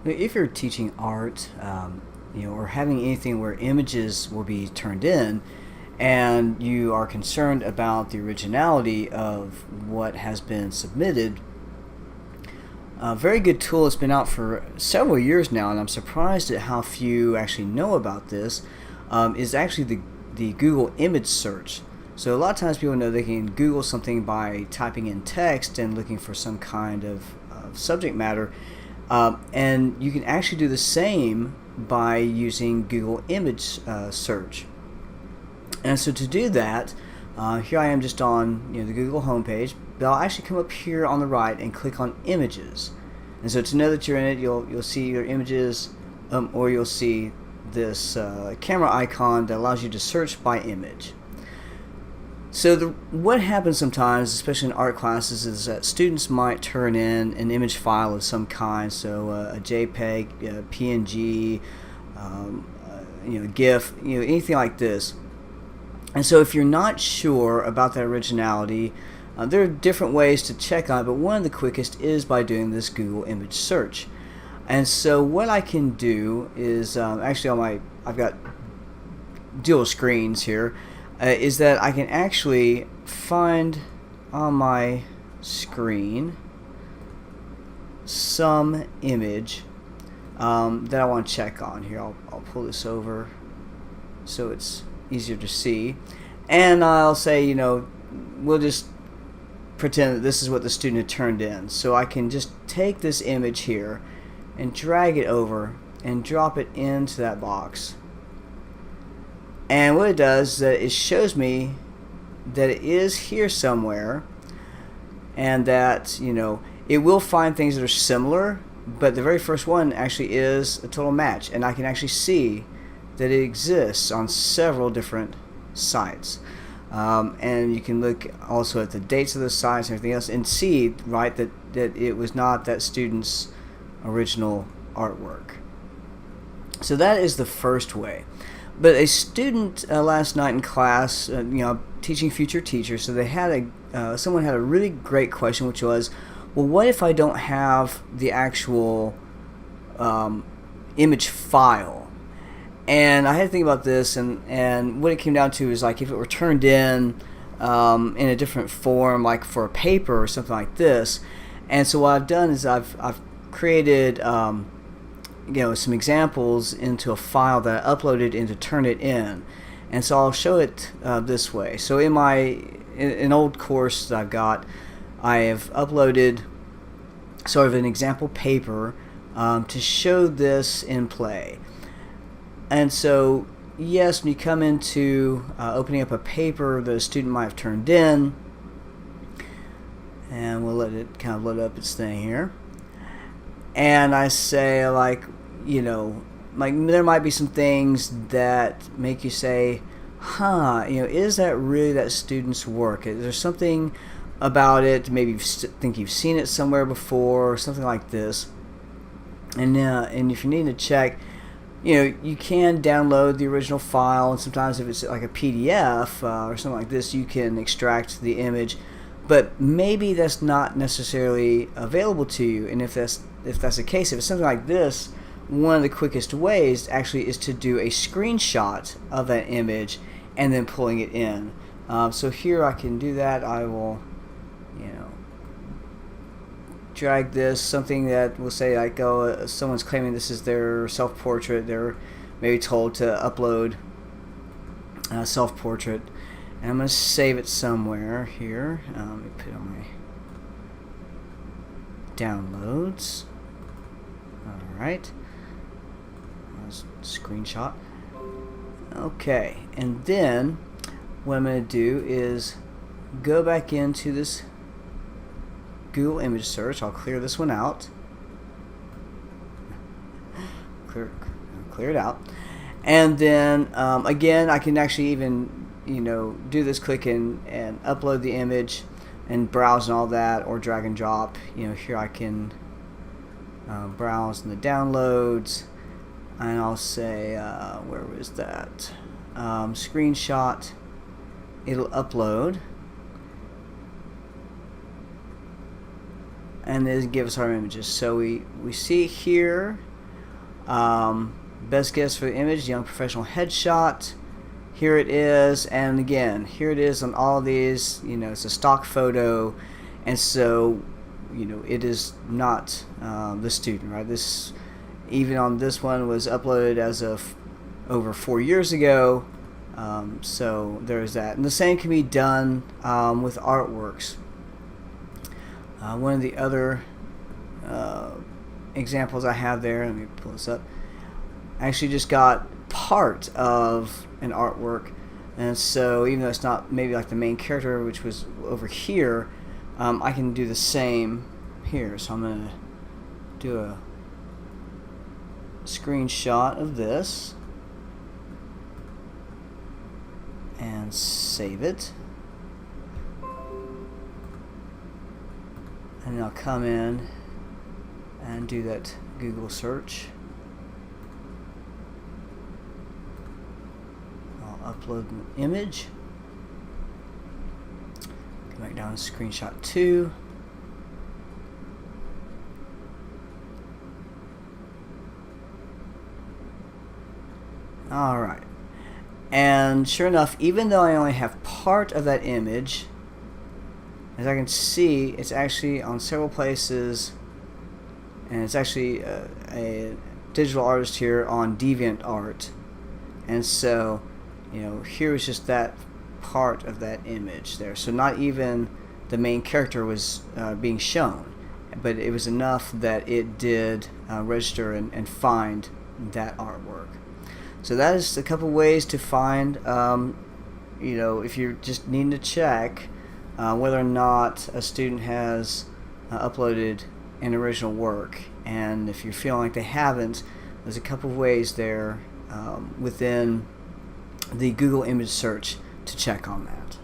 If you're teaching art, or having anything where images will be turned in, and you are concerned about the originality of what has been submitted, a very good tool that's been out for several years now, and I'm surprised at how few actually know about this, is actually the Google image search. So a lot of times people know they can Google something by typing in text and looking for some kind of subject matter, and you can actually do the same by using Google image search. And so to do that, here I am just on the Google homepage, but I'll actually come up here on the right and click on images. And so to know that you're in it, you'll see your images, or you'll see this camera icon that allows you to search by image. So what happens sometimes, especially in art classes, is that students might turn in an image file of some kind, so a JPEG, a PNG, GIF, anything like this. And so if you're not sure about that originality, there are different ways to check on it, but one of the quickest is by doing this Google image search. And so what I can do is, actually I've got dual screens here, is that I can actually find on my screen some image that I want to check on. Here, I'll pull this over so it's easier to see, and I'll say, we'll just pretend that this is what the student had turned in. So I can just take this image here and drag it over and drop it into that box. And what it does is that it shows me that it is here somewhere, and that it will find things that are similar, but the very first one actually is a total match, and I can actually see that it exists on several different sites. And you can look also at the dates of those sites and everything else and see, right, that it was not that student's original artwork. So that is the first way. But a student last night in class, teaching future teachers, so they had someone had a really great question, which was, well, what if I don't have the actual image file? And I had to think about this, and what it came down to is, like, if it were turned in a different form, like for a paper or something like this. And so what I've done is I've created some examples into a file that I uploaded into Turnitin. And so I'll show it this way. So in an old course that I've got, I have uploaded sort of an example paper to show this in play. And so, yes, when you come into opening up a paper that a student might have turned in, and we'll let it kind of load up its thing here, and I say, there might be some things that make you say, is that really that student's work? Is there something about it, maybe you think you've seen it somewhere before, or something like this. And if you need to check, you can download the original file, and sometimes if it's like a PDF or something like this, you can extract the image, but maybe that's not necessarily available to you. And if that's the case, if it's something like this, one of the quickest ways actually is to do a screenshot of that image and then pulling it in. So here I can do that. I will drag this, something that will say, like, someone's claiming this is their self-portrait. They're maybe told to upload a self-portrait, and I'm going to save it somewhere here. Let me put it on my downloads. Alright, screenshot. Okay, and then what I'm going to do is go back into this Google image search. I'll clear this one out. Clear it out. And then again, I can actually even do this, click and upload the image and browse and all that, or drag and drop. Here I can browse in the downloads, and I'll say where was that screenshot. It'll upload, and then give us our images. So we see here Best guess for the image, young professional headshot. Here it is, and again, here it is on all these. It's a stock photo, and so it is not the student, right? This, even on this one, was uploaded as of over 4 years ago. So there's that, and the same can be done with artworks. One of the other examples I have there, let me pull this up. I actually just got part of an artwork, and so even though it's not maybe like the main character, which was over here, I can do the same here. So I'm going to do a screenshot of this and save it, and then I'll come in and do that Google search. I'll upload an image, come back down to screenshot 2, alright, and sure enough, even though I only have part of that image, as I can see, it's actually on several places, and it's actually a digital artist here on DeviantArt, and so here was just that part of that image there. So not even the main character was being shown, but it was enough that it did register and find that artwork. So that is a couple ways to find, if you're just needing to check whether or not a student has uploaded an original work, and if you're feeling like they haven't, there's a couple of ways there within the Google image search to check on that.